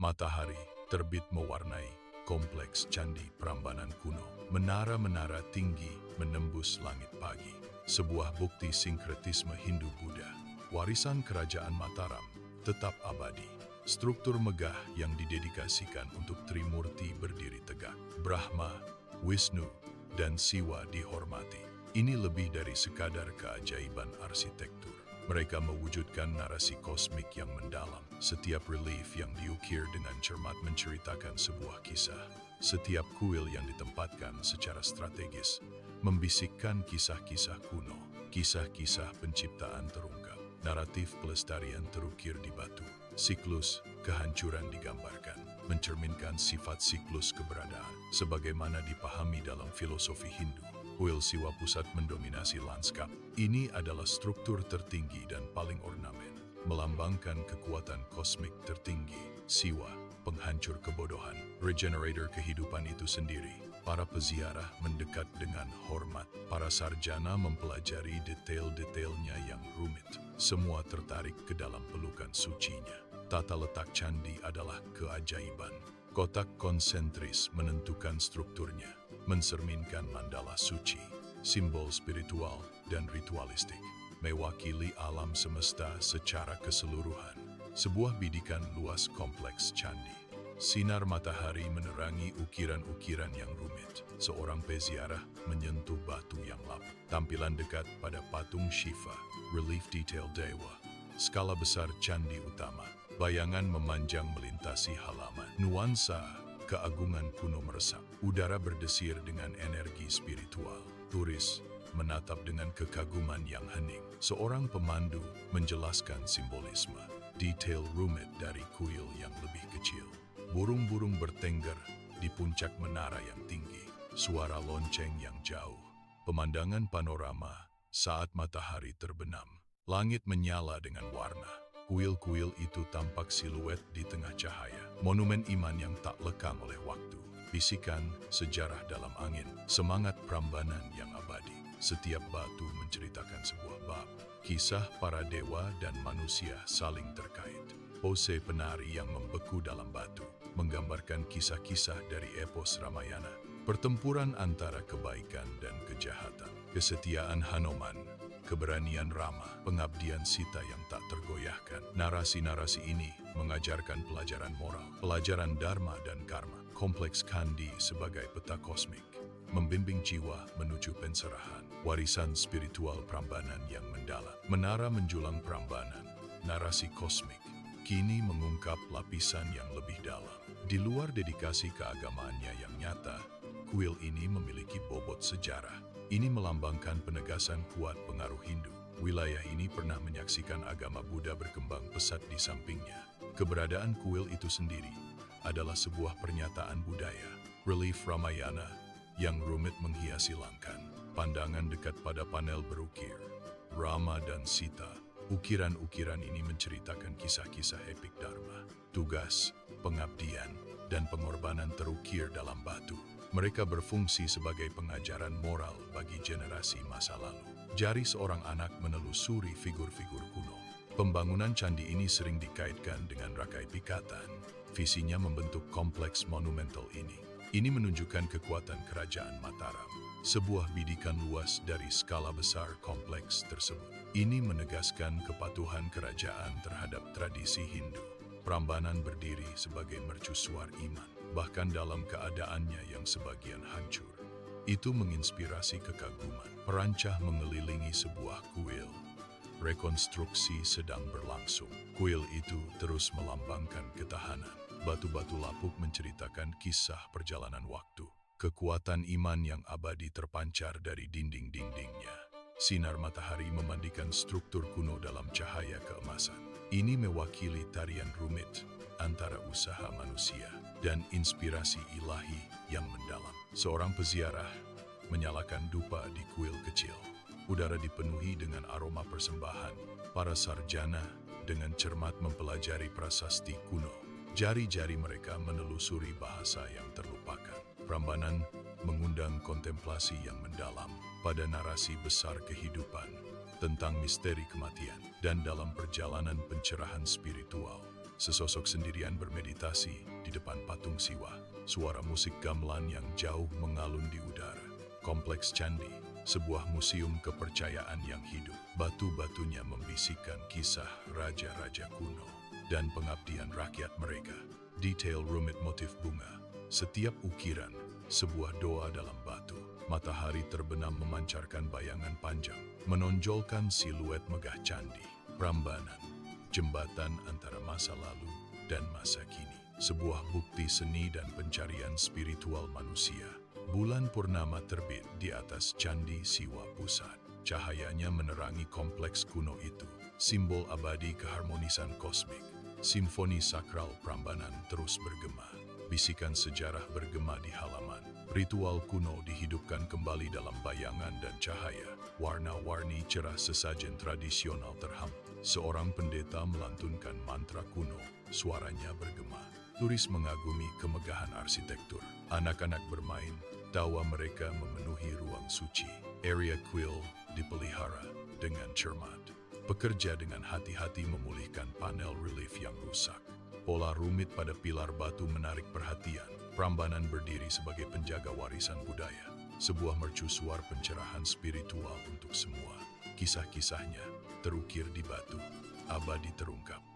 Matahari terbit mewarnai kompleks Candi Prambanan kuno. Menara-menara tinggi menembus langit pagi. Sebuah bukti sinkretisme Hindu-Buddha. Warisan Kerajaan Mataram tetap abadi. Struktur megah yang didedikasikan untuk Trimurti berdiri tegak. Brahma, Wisnu, dan Siwa dihormati. Ini lebih dari sekadar keajaiban arsitektur. Mereka mewujudkan narasi kosmik yang mendalam. Setiap relief yang diukir dengan cermat menceritakan sebuah kisah. Setiap kuil yang ditempatkan secara strategis membisikkan kisah-kisah kuno, kisah-kisah penciptaan terungkap. Naratif pelestarian terukir di batu. Siklus kehancuran digambarkan, mencerminkan sifat siklus keberadaan sebagaimana dipahami dalam filosofi Hindu. Kuil Siwa Pusat mendominasi lanskap. Ini adalah struktur tertinggi dan paling ornamen, melambangkan kekuatan kosmik tertinggi. Siwa, penghancur kebodohan, regenerator kehidupan itu sendiri. Para peziarah mendekat dengan hormat. Para sarjana mempelajari detail-detailnya yang rumit. Semua tertarik ke dalam pelukan sucinya. Tata letak candi adalah keajaiban. Kotak konsentris menentukan strukturnya, mencerminkan mandala suci, simbol spiritual dan ritualistik, mewakili alam semesta secara keseluruhan. Sebuah bidikan luas kompleks candi. Sinar matahari menerangi ukiran-ukiran yang rumit. Seorang peziarah menyentuh batu yang lapuk. Tampilan dekat pada patung Shiva, relief detail dewa. Skala besar candi utama. Bayangan memanjang melintasi halaman. Nuansa keagungan kuno meresap. Udara berdesir dengan energi spiritual. Turis menatap dengan kekaguman yang hening. Seorang pemandu menjelaskan simbolisme. Detail rumit dari kuil yang lebih kecil. Burung-burung bertengger di puncak menara yang tinggi. Suara lonceng yang jauh. Pemandangan panorama saat matahari terbenam. Langit menyala dengan warna. Kuil-kuil itu tampak siluet di tengah cahaya. Monumen iman yang tak lekang oleh waktu. Bisikan sejarah dalam angin. Semangat Prambanan yang abadi. Setiap batu menceritakan sebuah bab. Kisah para dewa dan manusia saling terkait. Pose penari yang membeku dalam batu menggambarkan kisah-kisah dari epos Ramayana. Pertempuran antara kebaikan dan kejahatan. Kesetiaan Hanuman, keberanian Rama, pengabdian Sita yang tak tergoyahkan. Narasi-narasi ini mengajarkan pelajaran moral, pelajaran dharma dan karma. Kompleks Candi sebagai peta kosmik, membimbing jiwa menuju penserahan. Warisan spiritual Prambanan yang mendalam. Menara menjulang Prambanan, narasi kosmik, kini mengungkap lapisan yang lebih dalam. Di luar dedikasi keagamaannya yang nyata, kuil ini memiliki bobot sejarah. Ini melambangkan penegasan kuat pengaruh Hindu. Wilayah ini pernah menyaksikan agama Buddha berkembang pesat di sampingnya. Keberadaan kuil itu sendiri adalah sebuah pernyataan budaya. Relief Ramayana yang rumit menghiasi langkan. Pandangan dekat pada panel berukir. Rama dan Sita. Ukiran-ukiran ini menceritakan kisah-kisah epik Dharma, tugas, pengabdian, dan pengorbanan terukir dalam batu. Mereka berfungsi sebagai pengajaran moral bagi generasi masa lalu. Jari seorang anak menelusuri figur-figur kuno. Pembangunan candi ini sering dikaitkan dengan Rakai Pikatan. Visinya membentuk kompleks monumental ini. Ini menunjukkan kekuatan kerajaan Mataram. Sebuah bidikan luas dari skala besar kompleks tersebut. Ini menegaskan kepatuhan kerajaan terhadap tradisi Hindu. Prambanan berdiri sebagai mercusuar iman, bahkan dalam keadaannya yang sebagian hancur. Itu menginspirasi kekaguman. Perancah mengelilingi sebuah kuil. Rekonstruksi sedang berlangsung. Kuil itu terus melambangkan ketahanan. Batu-batu lapuk menceritakan kisah perjalanan waktu. Kekuatan iman yang abadi terpancar dari dinding-dindingnya. Sinar matahari memandikan struktur kuno dalam cahaya keemasan. Ini mewakili tarian rumit antara usaha manusia dan inspirasi ilahi yang mendalam. Seorang peziarah menyalakan dupa di kuil kecil. Udara dipenuhi dengan aroma persembahan. Para sarjana dengan cermat mempelajari prasasti kuno. Jari-jari mereka menelusuri bahasa yang terlupakan. Prambanan mengundang kontemplasi yang mendalam pada narasi besar kehidupan tentang misteri kematian dan dalam perjalanan pencerahan spiritual. Sesosok sendirian bermeditasi di depan patung Siwa. Suara musik gamelan yang jauh mengalun di udara. Kompleks candi, sebuah museum kepercayaan yang hidup. Batu-batunya membisikkan kisah raja-raja kuno dan pengabdian rakyat mereka. Detail rumit motif bunga. Setiap ukiran, sebuah doa dalam batu. Matahari terbenam memancarkan bayangan panjang, menonjolkan siluet megah candi. Prambanan, jembatan antara masa lalu dan masa kini. Sebuah bukti seni dan pencarian spiritual manusia. Bulan purnama terbit di atas Candi Siwa Pusat. Cahayanya menerangi kompleks kuno itu. Simbol abadi keharmonisan kosmik. Simfoni sakral Prambanan terus bergema. Bisikan sejarah bergema di halaman. Ritual kuno dihidupkan kembali dalam bayangan dan cahaya. Warna-warni cerah sesajen tradisional terhampar. Seorang pendeta melantunkan mantra kuno, suaranya bergema. Turis mengagumi kemegahan arsitektur. Anak-anak bermain, tawa mereka memenuhi ruang suci. Area Quill dipelihara dengan cermat. Pekerja dengan hati-hati memulihkan panel relief yang rusak. Pola rumit pada pilar batu menarik perhatian. Prambanan berdiri sebagai penjaga warisan budaya. Sebuah mercusuar pencerahan spiritual untuk semua. Kisah-kisahnya terukir di batu, abadi terungkap.